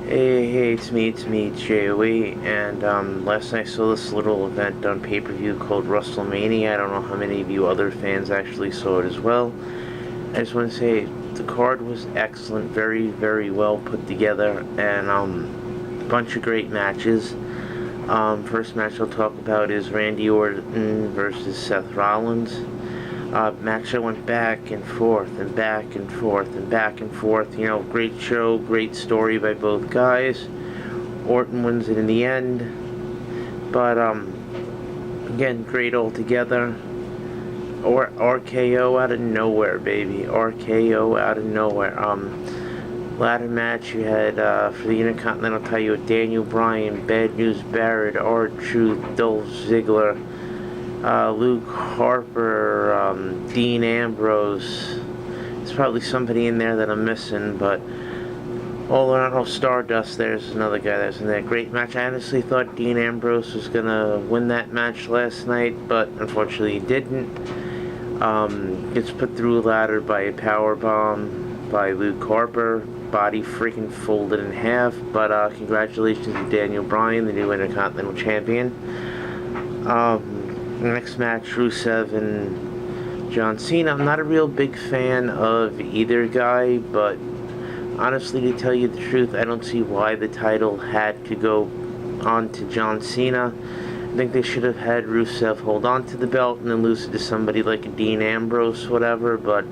Hey, it's me, JOE, and last night I saw this little event on pay-per-view called WrestleMania. I don't know how many of you other fans actually saw it as well. I just want to say the card was excellent, very, very well put together, and a bunch of great matches. First match I'll talk about is Randy Orton versus Seth Rollins. Match that went back and forth and back and forth and back and forth. You know, great show, great story by both guys. Orton wins it in the end, but again, great altogether. Or RKO out of nowhere, baby. RKO out of nowhere. Ladder match you had for the Intercontinental title with Daniel Bryan, Bad News Barrett, R-Truth, Dolph Ziggler, Luke Harper, Dean Ambrose. There's probably somebody in there that I'm missing, but Stardust, there's another guy that's in there. Great match. I honestly thought Dean Ambrose was going to win that match last night, but unfortunately he didn't. Gets put through a ladder by a power bomb by Luke Harper. Body freaking folded in half, but congratulations to Daniel Bryan, the new Intercontinental Champion. Next match, Rusev and John Cena. I'm not a real big fan of either guy, but honestly, to tell you the truth, I don't see why the title had to go on to John Cena. I think they should have had Rusev hold on to the belt and then lose it to somebody like a Dean Ambrose, whatever, but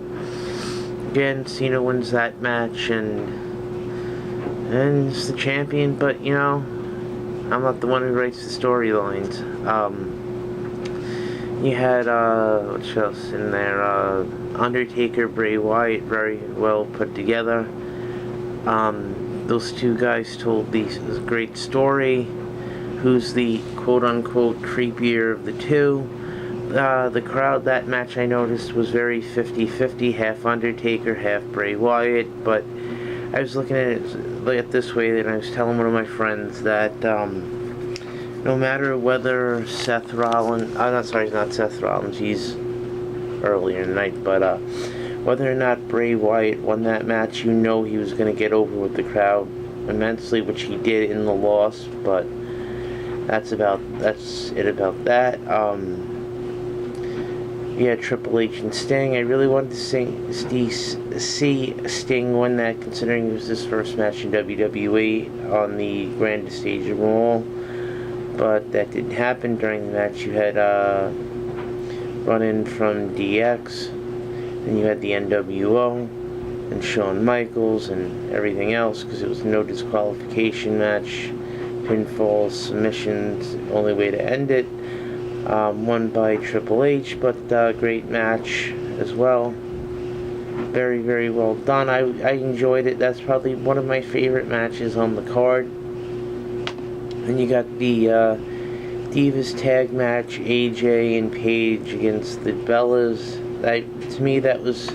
again, Cena wins that match and is the champion, but you know, I'm not the one who writes the storylines. You had, what else in there? Undertaker, Bray Wyatt, very well put together. Those two guys told this great story. Who's the quote-unquote creepier of the two? The crowd, that match I noticed was very 50-50, half Undertaker, half Bray Wyatt, but I was looking at it this way, and I was telling one of my friends that, no matter whether Seth Rollins, not Seth Rollins, he's earlier in the night, but whether or not Bray Wyatt won that match, you know he was going to get over with the crowd immensely, which he did in the loss, but that's it about that. Yeah, Triple H and Sting. I really wanted to see Sting win that, considering it was his first match in WWE on the grandest stage of them all. But that didn't happen. During the match, you had run-in from DX, and you had the NWO, and Shawn Michaels, and everything else, because it was a no disqualification match. Pinfalls, submissions, only way to end it. Won by Triple H, but great match as well. Very, very well done. I enjoyed it. That's probably one of my favorite matches on the card. And you got the Divas tag match, AJ and Paige against the Bellas. To me, that was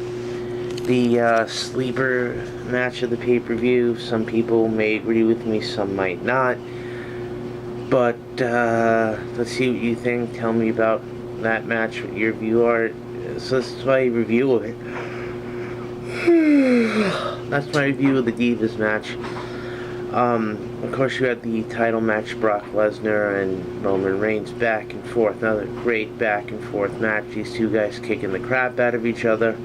the sleeper match of the pay-per-view. Some people may agree with me, some might not. But let's see what you think. Tell me about that match, what your view are. So this is my review of it. That's my review of the Divas match. Of course, you had the title match, Brock Lesnar and Roman Reigns, back and forth. Another great back and forth match. These two guys kicking the crap out of each other,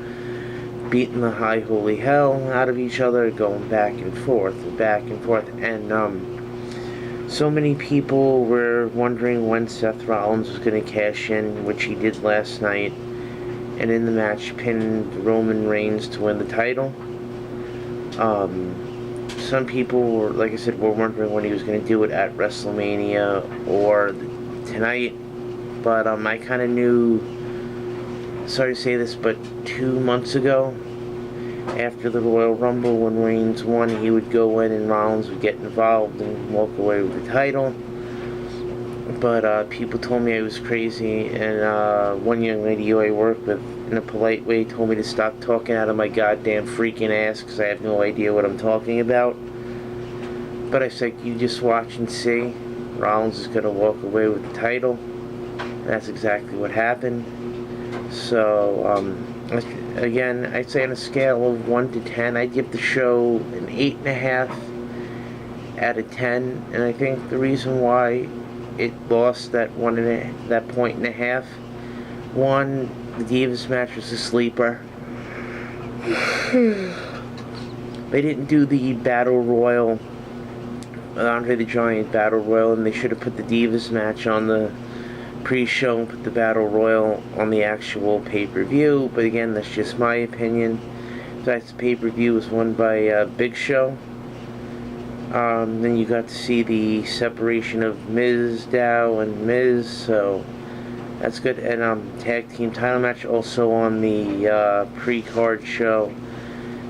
beating the high holy hell out of each other, going back and forth, and so many people were wondering when Seth Rollins was going to cash in, which he did last night, and in the match pinned Roman Reigns to win the title. Some people were, like I said, were wondering when he was going to do it at WrestleMania or tonight, but I kind of knew, sorry to say this, but 2 months ago, after the Royal Rumble, when Reigns won, he would go in and Rollins would get involved and walk away with the title. But people told me I was crazy, and one young lady who I work with, in a polite way, told me to stop talking out of my goddamn freaking ass, because I have no idea what I'm talking about. But I said, you just watch and see. Rollins is going to walk away with the title. And that's exactly what happened. So, again, I'd say on a scale of 1 to 10, I'd give the show an 8.5. out of 10, and I think the reason why it lost that that point and a half, one, the Divas match was a sleeper. They didn't do the Battle Royal, Andre the Giant Battle Royal, and they should have put the Divas match on the pre-show and put the Battle Royal on the actual pay-per-view. But again, that's just my opinion. In fact, the pay-per-view was won by Big Show. Then you got to see the separation of Miz, Dow, and Miz, so that's good. And tag team title match also on the pre-card show.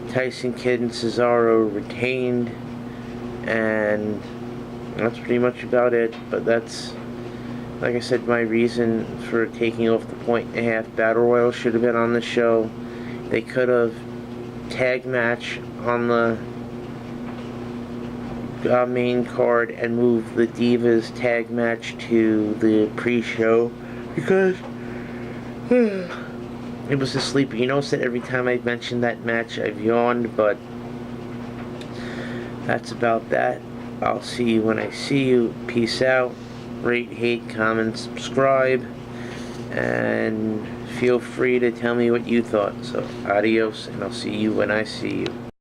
Tyson Kidd and Cesaro retained, and that's pretty much about it. But that's, like I said, my reason for taking off the point and a half. Battle Royal should have been on the show. They could have tag match on the main card and move the Divas tag match to the pre-show, because it was a sleeper. You notice that every time I mention that match I've yawned, but that's about that. I'll see you when I see you. Peace out. Rate, hate, comment, subscribe, and feel free to tell me what you thought. So adios, and I'll see you when I see you.